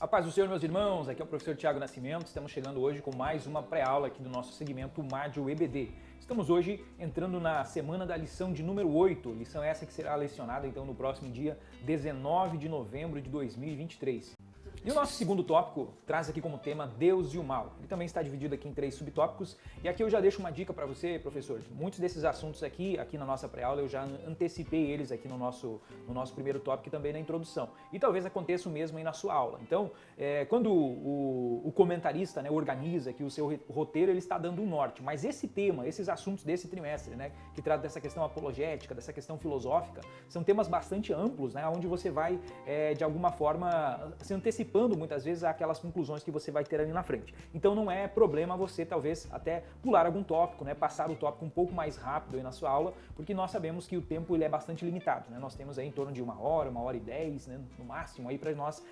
A paz do Senhor, meus irmãos, aqui é o professor Tiago Nascimento, estamos chegando hoje com mais uma pré-aula aqui do nosso segmento Mádio EBD. Estamos hoje entrando na semana da lição de número 8, lição essa que será lecionada então no próximo dia 19 de novembro de 2023. E o nosso segundo tópico traz aqui como tema Deus e o mal. Ele também está dividido aqui em 3 subtópicos. E aqui eu já deixo uma dica para você, professor. Muitos desses assuntos aqui na nossa pré-aula, eu já antecipei eles aqui no nosso primeiro tópico e também na introdução. E talvez aconteça o mesmo aí na sua aula. Então, quando o comentarista, né, organiza aqui o seu roteiro, ele está dando um norte. Mas esse tema, esses assuntos desse trimestre, né, que trata dessa questão apologética, dessa questão filosófica, são temas bastante amplos, né, onde você vai, de alguma forma, se antecipando muitas vezes aquelas conclusões que você vai ter ali na frente. Então não é problema você talvez até pular algum tópico, né, passar o tópico um pouco mais rápido aí na sua aula, porque nós sabemos que o tempo ele é bastante limitado, né? Nós temos aí em torno de 1 hora e 10, né, no máximo aí para nós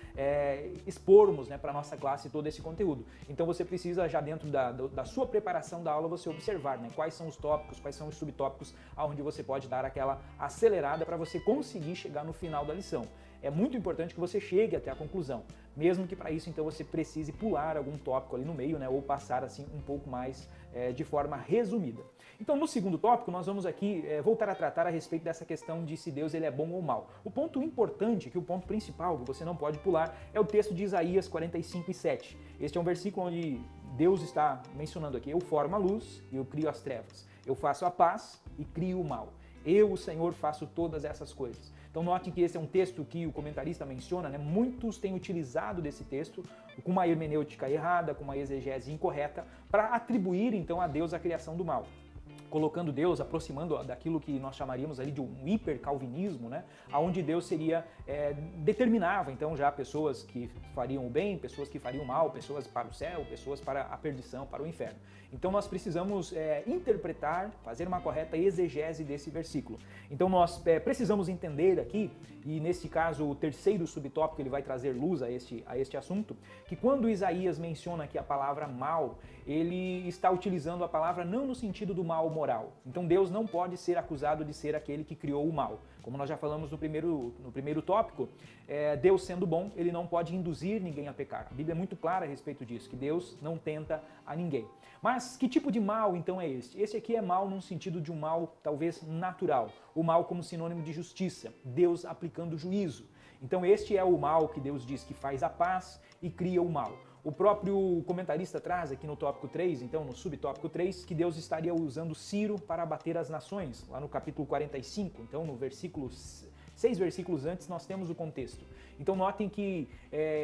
expormos, né, para nossa classe todo esse conteúdo. Então você precisa já dentro da sua preparação da aula você observar, né, quais são os tópicos, quais são os subtópicos aonde você pode dar aquela acelerada para você conseguir chegar no final da lição. É muito importante que você chegue até a conclusão, mesmo que para isso então você precise pular algum tópico ali no meio, né, ou passar assim um pouco mais de forma resumida. Então no segundo tópico nós vamos aqui voltar a tratar a respeito dessa questão de se Deus ele é bom ou mal. O ponto importante, que o ponto principal que você não pode pular é o texto de Isaías 45:7. Este é um versículo onde Deus está mencionando aqui: eu formo a luz e eu crio as trevas, eu faço a paz e crio o mal. Eu, o Senhor, faço todas essas coisas. Então note que esse é um texto que o comentarista menciona, né? Muitos têm utilizado desse texto com uma hermenêutica errada, com uma exegese incorreta, para atribuir então a Deus a criação do mal, colocando Deus, aproximando daquilo que nós chamaríamos ali de um hipercalvinismo, né? Onde Deus seria, determinava então já pessoas que fariam o bem, pessoas que fariam o mal, pessoas para o céu, pessoas para a perdição, para o inferno. Então nós precisamos interpretar, fazer uma correta exegese desse versículo. Então nós precisamos entender aqui, e nesse caso o terceiro subtópico ele vai trazer luz a este assunto, que quando Isaías menciona aqui a palavra mal, ele está utilizando a palavra não no sentido do mal moral. Então Deus não pode ser acusado de ser aquele que criou o mal. Como nós já falamos no primeiro tópico, Deus sendo bom, ele não pode induzir ninguém a pecar. A Bíblia é muito clara a respeito disso, que Deus não tenta a ninguém. Mas que tipo de mal então é este? Esse aqui é mal num sentido de um mal talvez natural. O mal como sinônimo de justiça, Deus aplicando juízo. Então este é o mal que Deus diz que faz a paz e cria o mal. O próprio comentarista traz aqui no tópico 3, então no subtópico 3, que Deus estaria usando Ciro para abater as nações, lá no capítulo 45, então no versículo 6 versículos antes nós temos o contexto. Então notem que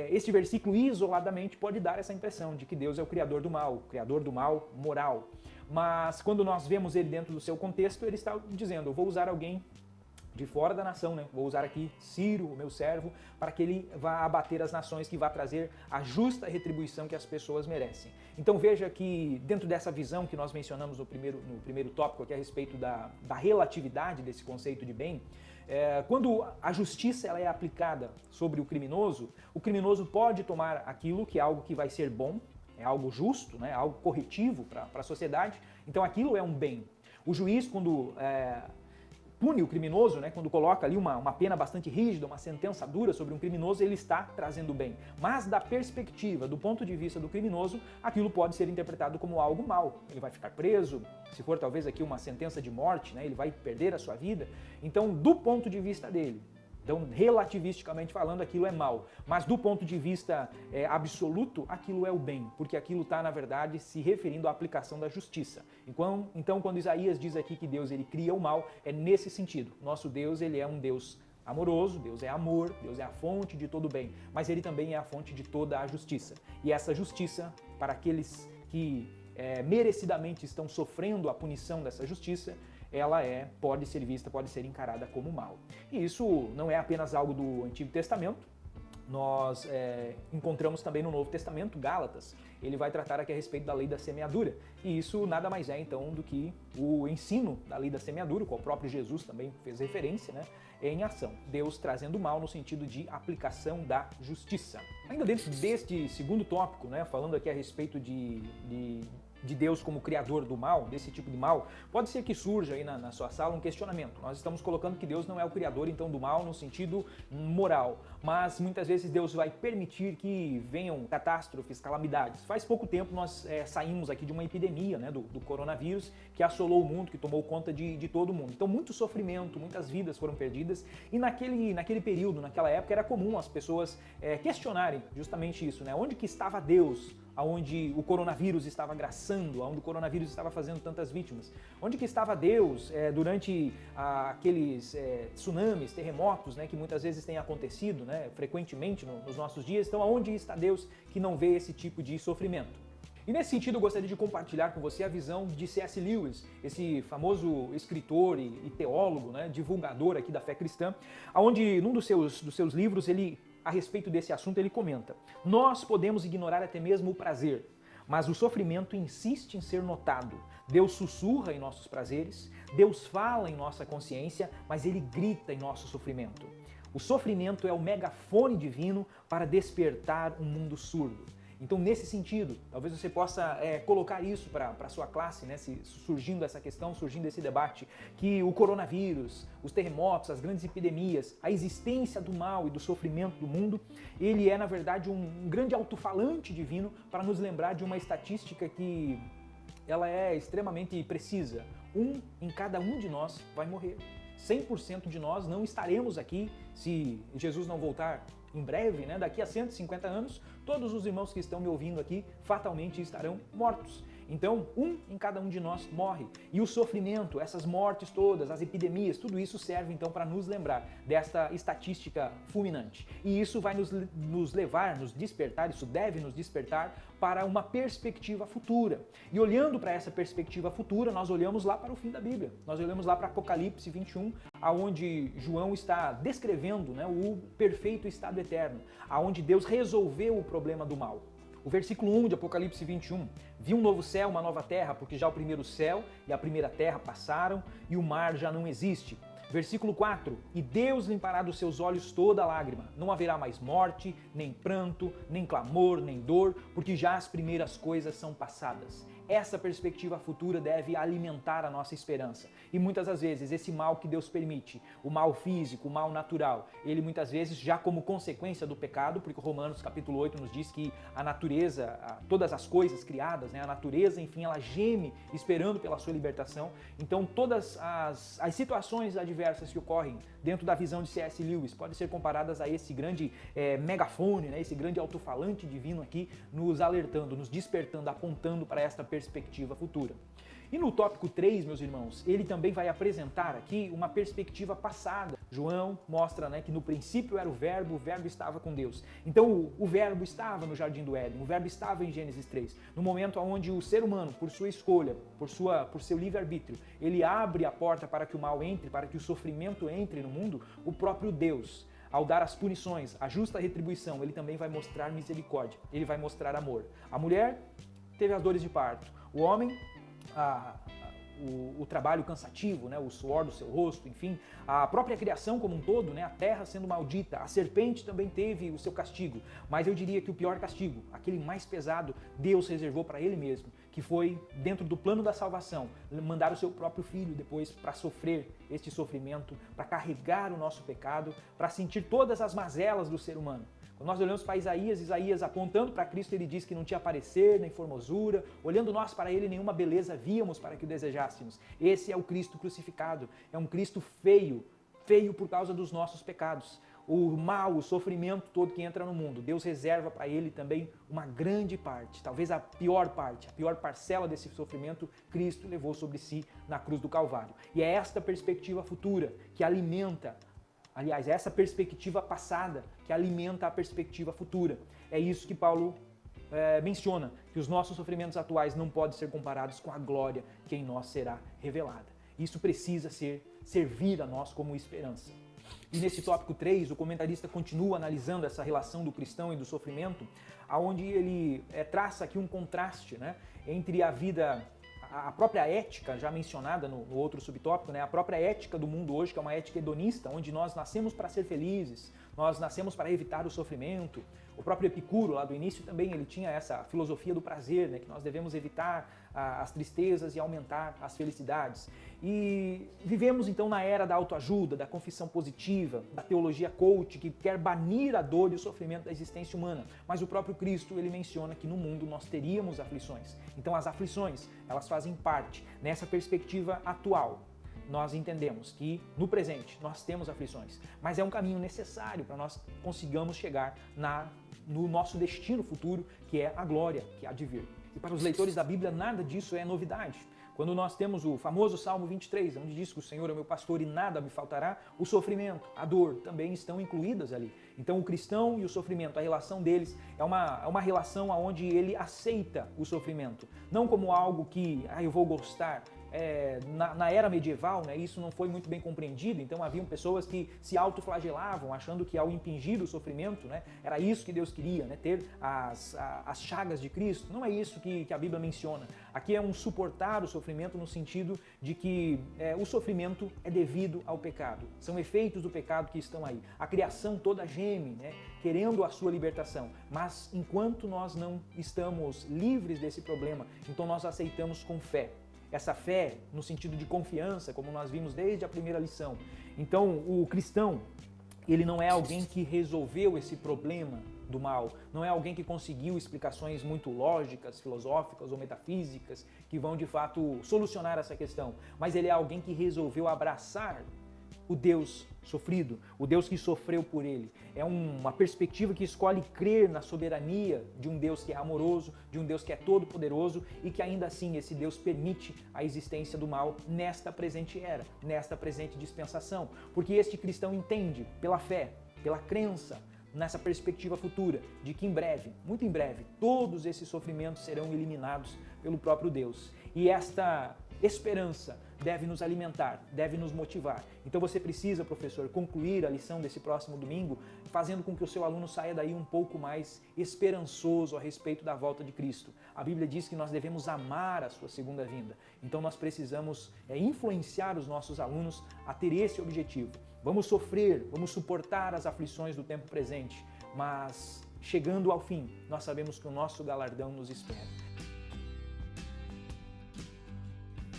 este versículo isoladamente pode dar essa impressão de que Deus é o criador do mal moral. Mas quando nós vemos ele dentro do seu contexto, ele está dizendo: eu vou usar alguém de fora da nação, né? Vou usar aqui Ciro, o meu servo, para que ele vá abater as nações, que vá trazer a justa retribuição que as pessoas merecem. Então veja que dentro dessa visão que nós mencionamos no primeiro tópico aqui a respeito da relatividade desse conceito de bem, quando a justiça ela é aplicada sobre o criminoso pode tomar aquilo que é algo que vai ser bom, é algo justo, né? Algo corretivo para a sociedade, então aquilo é um bem. O juiz, quando pune o criminoso, né, quando coloca ali uma pena bastante rígida, uma sentença dura sobre um criminoso, ele está trazendo bem. Mas da perspectiva, do ponto de vista do criminoso, aquilo pode ser interpretado como algo mal. Ele vai ficar preso, se for talvez aqui uma sentença de morte, né, ele vai perder a sua vida. Então, do ponto de vista dele, então, relativisticamente falando, aquilo é mal. Mas do ponto de vista absoluto, aquilo é o bem, porque aquilo está, na verdade, se referindo à aplicação da justiça. Então, quando Isaías diz aqui que Deus ele cria o mal, é nesse sentido. Nosso Deus ele é um Deus amoroso, Deus é amor, Deus é a fonte de todo bem, mas ele também é a fonte de toda a justiça. E essa justiça, para aqueles que merecidamente estão sofrendo a punição dessa justiça, ela pode ser vista, pode ser encarada como mal. E isso não é apenas algo do Antigo Testamento, nós encontramos também no Novo Testamento, Gálatas. Ele vai tratar aqui a respeito da lei da semeadura. E isso nada mais é então do que o ensino da lei da semeadura, qual o próprio Jesus também fez referência, né, em ação. Deus trazendo mal no sentido de aplicação da justiça. Ainda dentro deste segundo tópico, né, falando aqui a respeito de de Deus como criador do mal, desse tipo de mal, pode ser que surja aí na sua sala um questionamento. Nós estamos colocando que Deus não é o criador então do mal no sentido moral, mas muitas vezes Deus vai permitir que venham catástrofes, calamidades. Faz pouco tempo nós saímos aqui de uma epidemia, né, do coronavírus, que assolou o mundo, que tomou conta de todo mundo. Então muito sofrimento, muitas vidas foram perdidas e naquele período, naquela época era comum as pessoas questionarem justamente isso, né? Onde que estava Deus? Aonde o coronavírus estava graçando, aonde o coronavírus estava fazendo tantas vítimas. Onde que estava Deus durante aqueles tsunamis, terremotos, né, que muitas vezes têm acontecido, né, frequentemente nos nossos dias. Então, aonde está Deus que não vê esse tipo de sofrimento? E nesse sentido, eu gostaria de compartilhar com você a visão de C.S. Lewis, esse famoso escritor e teólogo, né, divulgador aqui da fé cristã, onde num dos seus livros, a respeito desse assunto, ele comenta: nós podemos ignorar até mesmo o prazer, mas o sofrimento insiste em ser notado. Deus sussurra em nossos prazeres, Deus fala em nossa consciência, mas ele grita em nosso sofrimento. O sofrimento é o megafone divino para despertar um mundo surdo. Então, nesse sentido, talvez você possa colocar isso para a sua classe, né? Surgindo essa questão, surgindo esse debate, que o coronavírus, os terremotos, as grandes epidemias, a existência do mal e do sofrimento do mundo, ele é, na verdade, um grande alto-falante divino para nos lembrar de uma estatística que ela é extremamente precisa. Em cada um de nós vai morrer. 100% de nós não estaremos aqui se Jesus não voltar em breve, né? Daqui a 150 anos, todos os irmãos que estão me ouvindo aqui fatalmente estarão mortos. Então, em cada um de nós morre. E o sofrimento, essas mortes todas, as epidemias, tudo isso serve então para nos lembrar desta estatística fulminante. E isso vai nos levar, nos despertar, isso deve nos despertar para uma perspectiva futura. E olhando para essa perspectiva futura, nós olhamos lá para o fim da Bíblia. Nós olhamos lá para Apocalipse 21, aonde João está descrevendo, né, o perfeito estado eterno, aonde Deus resolveu o problema do mal. O versículo 1 de Apocalipse 21, vi um novo céu, uma nova terra, porque já o primeiro céu e a primeira terra passaram e o mar já não existe. Versículo 4, e Deus limpará dos seus olhos toda lágrima, não haverá mais morte, nem pranto, nem clamor, nem dor, porque já as primeiras coisas são passadas. Essa perspectiva futura deve alimentar a nossa esperança. E muitas das vezes esse mal que Deus permite, o mal físico, o mal natural, ele muitas vezes já como consequência do pecado, porque Romanos capítulo 8 nos diz que a natureza, todas as coisas criadas, né, a natureza, enfim, ela geme esperando pela sua libertação. Então todas as situações adversas que ocorrem dentro da visão de C.S. Lewis podem ser comparadas a esse grande megafone, né, esse grande alto-falante divino aqui, nos alertando, nos despertando, apontando para esta perspectiva futura. E no tópico 3, meus irmãos, ele também vai apresentar aqui uma perspectiva passada. João mostra, né, que no princípio era o verbo estava com Deus. Então o verbo estava no Jardim do Éden, o verbo estava em Gênesis 3. No momento onde o ser humano, por sua escolha, por seu livre-arbítrio, ele abre a porta para que o mal entre, para que o sofrimento entre no mundo, o próprio Deus, ao dar as punições, a justa retribuição, ele também vai mostrar misericórdia, ele vai mostrar amor. A mulher teve as dores de parto, o homem, o trabalho cansativo, né, o suor do seu rosto, enfim, a própria criação como um todo, né, a terra sendo maldita, a serpente também teve o seu castigo, mas eu diria que o pior castigo, aquele mais pesado, Deus reservou para ele mesmo, que foi dentro do plano da salvação, mandar o seu próprio filho depois para sofrer este sofrimento, para carregar o nosso pecado, para sentir todas as mazelas do ser humano. Quando nós olhamos para Isaías apontando para Cristo, ele diz que não tinha parecer, nem formosura. Olhando nós para ele, nenhuma beleza víamos para que o desejássemos. Esse é o Cristo crucificado. É um Cristo feio, feio por causa dos nossos pecados. O mal, o sofrimento todo que entra no mundo, Deus reserva para ele também uma grande parte, talvez a pior parte, a pior parcela desse sofrimento, Cristo levou sobre si na cruz do Calvário. E é esta perspectiva futura que alimenta, aliás, essa perspectiva passada que alimenta a perspectiva futura. É isso que Paulo menciona, que os nossos sofrimentos atuais não podem ser comparados com a glória que em nós será revelada. Isso precisa servir a nós como esperança. E nesse tópico 3, o comentarista continua analisando essa relação do cristão e do sofrimento, onde ele traça aqui um contraste, né, entre a vida, a própria ética já mencionada no outro subtópico, né, a própria ética do mundo hoje, que é uma ética hedonista, onde nós nascemos para ser felizes, nós nascemos para evitar o sofrimento. O próprio Epicuro, lá do início, também ele tinha essa filosofia do prazer, né? Que nós devemos evitar as tristezas e aumentar as felicidades. E vivemos então na era da autoajuda, da confissão positiva, da teologia coach, que quer banir a dor e o sofrimento da existência humana. Mas o próprio Cristo, ele menciona que no mundo nós teríamos aflições. Então as aflições, elas fazem parte nessa perspectiva atual. Nós entendemos que no presente nós temos aflições, mas é um caminho necessário para nós consigamos chegar no nosso destino futuro, que é a glória que há de vir. E para os leitores da Bíblia nada disso é novidade. Quando nós temos o famoso Salmo 23, onde diz que o Senhor é meu pastor e nada me faltará, o sofrimento, a dor também estão incluídas ali. Então o cristão e o sofrimento, a relação deles é uma relação onde ele aceita o sofrimento, não como algo que eu vou gostar. Na era medieval, né, isso não foi muito bem compreendido, então haviam pessoas que se autoflagelavam, achando que ao impingir o sofrimento, né, era isso que Deus queria, né, ter as chagas de Cristo. Não é isso que a Bíblia menciona. Aqui é um suportar o sofrimento no sentido de que o sofrimento é devido ao pecado. São efeitos do pecado que estão aí. A criação toda geme, né, querendo a sua libertação, mas enquanto nós não estamos livres desse problema, então nós aceitamos com fé. Essa fé no sentido de confiança, como nós vimos desde a primeira lição. Então, o cristão, ele não é alguém que resolveu esse problema do mal, não é alguém que conseguiu explicações muito lógicas, filosóficas ou metafísicas que vão de fato solucionar essa questão, mas ele é alguém que resolveu abraçar o Deus sofrido, o Deus que sofreu por ele. É uma perspectiva que escolhe crer na soberania de um Deus que é amoroso, de um Deus que é todo-poderoso e que ainda assim esse Deus permite a existência do mal nesta presente era, nesta presente dispensação. Porque este cristão entende pela fé, pela crença, nessa perspectiva futura de que em breve, muito em breve, todos esses sofrimentos serão eliminados pelo próprio Deus. E esta esperança deve nos alimentar, deve nos motivar. Então você precisa, professor, concluir a lição desse próximo domingo, fazendo com que o seu aluno saia daí um pouco mais esperançoso a respeito da volta de Cristo. A Bíblia diz que nós devemos amar a sua segunda vinda. Então nós precisamos influenciar os nossos alunos a ter esse objetivo. Vamos sofrer, vamos suportar as aflições do tempo presente, mas chegando ao fim, nós sabemos que o nosso galardão nos espera.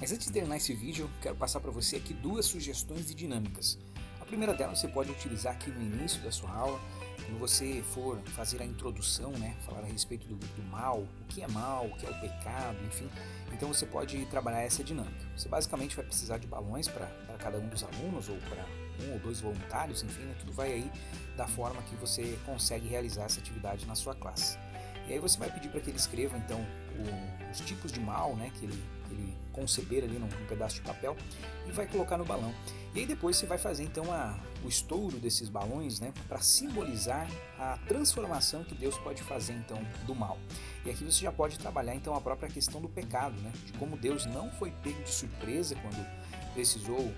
Mas antes de terminar esse vídeo, quero passar para você aqui duas sugestões de dinâmicas. A primeira delas você pode utilizar aqui no início da sua aula, quando você for fazer a introdução, né, falar a respeito do mal, o que é mal, o que é o pecado, enfim. Então você pode trabalhar essa dinâmica. Você basicamente vai precisar de balões para cada um dos alunos, ou para um ou dois voluntários, enfim, né, tudo vai aí da forma que você consegue realizar essa atividade na sua classe. E aí você vai pedir para que ele escreva, então, os tipos de mal, né, que ele conceber ali num pedaço de papel e vai colocar no balão. E aí depois você vai fazer, então, o estouro desses balões, né, para simbolizar a transformação que Deus pode fazer, então, do mal. E aqui você já pode trabalhar, então, a própria questão do pecado, né, de como Deus não foi pego de surpresa quando precisou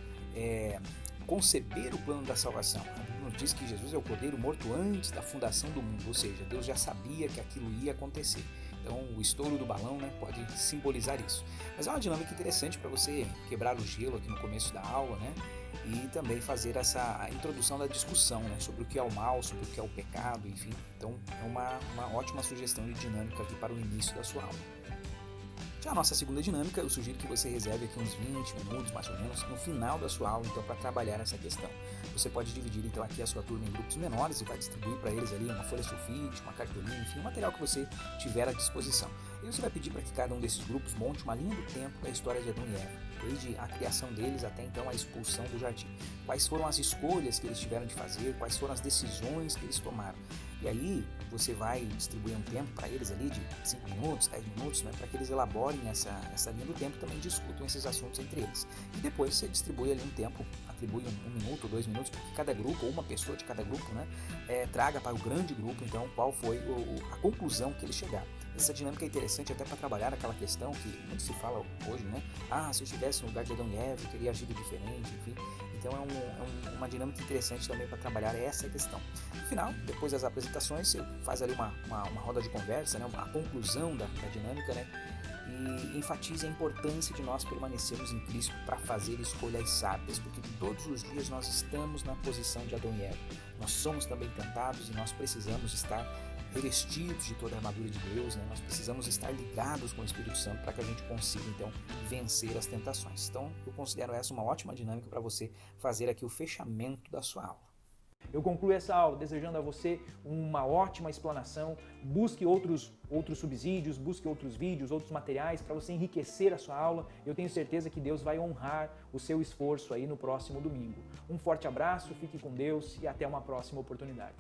conceber o plano da salvação. A Bíblia nos diz que Jesus é o Cordeiro morto antes da fundação do mundo, ou seja, Deus já sabia que aquilo ia acontecer. Então o estouro do balão, né, pode simbolizar isso. Mas é uma dinâmica interessante para você quebrar o gelo aqui no começo da aula, né, e também fazer essa introdução da discussão, né, sobre o que é o mal, sobre o que é o pecado, enfim. Então é uma ótima sugestão de dinâmica aqui para o início da sua aula. Já a nossa segunda dinâmica, eu sugiro que você reserve aqui uns 20 minutos, mais ou menos, no final da sua aula, então, para trabalhar essa questão. Você pode dividir, então, aqui a sua turma em grupos menores e vai distribuir para eles ali uma folha sulfite, uma cartolina, enfim, um material que você tiver à disposição. E você vai pedir para que cada um desses grupos monte uma linha do tempo da história de Adão e Eva, desde a criação deles até, então, a expulsão do jardim. Quais foram as escolhas que eles tiveram de fazer, quais foram as decisões que eles tomaram. E aí você vai distribuir um tempo para eles ali de 5 minutos, 10 minutos, né, para que eles elaborem essa linha do tempo e também discutam esses assuntos entre eles. E depois você distribui ali um tempo, atribui um minuto ou 2 minutos para que cada grupo, ou uma pessoa de cada grupo, né, traga para o grande grupo, então, qual foi a conclusão que eles chegaram. Essa dinâmica é interessante até para trabalhar aquela questão que muito se fala hoje, né? Se eu estivesse no lugar de Adão e Eva, eu teria agido diferente, enfim. Então é uma dinâmica interessante também para trabalhar essa questão. No final, depois das apresentações, você faz ali uma roda de conversa, né? A conclusão da dinâmica, né? E enfatiza a importância de nós permanecermos em Cristo para fazer escolhas sábias, porque todos os dias nós estamos na posição de Adão e Eva. nós somos também tentados e nós precisamos estar revestidos de toda a armadura de Deus, né? Nós precisamos estar ligados com o Espírito Santo para que a gente consiga, então, vencer as tentações. Então, eu considero essa uma ótima dinâmica para você fazer aqui o fechamento da sua aula. Eu concluo essa aula desejando a você uma ótima explanação. Busque outros subsídios, busque outros vídeos, outros materiais para você enriquecer a sua aula. Eu tenho certeza que Deus vai honrar o seu esforço aí no próximo domingo. Um forte abraço, fique com Deus e até uma próxima oportunidade.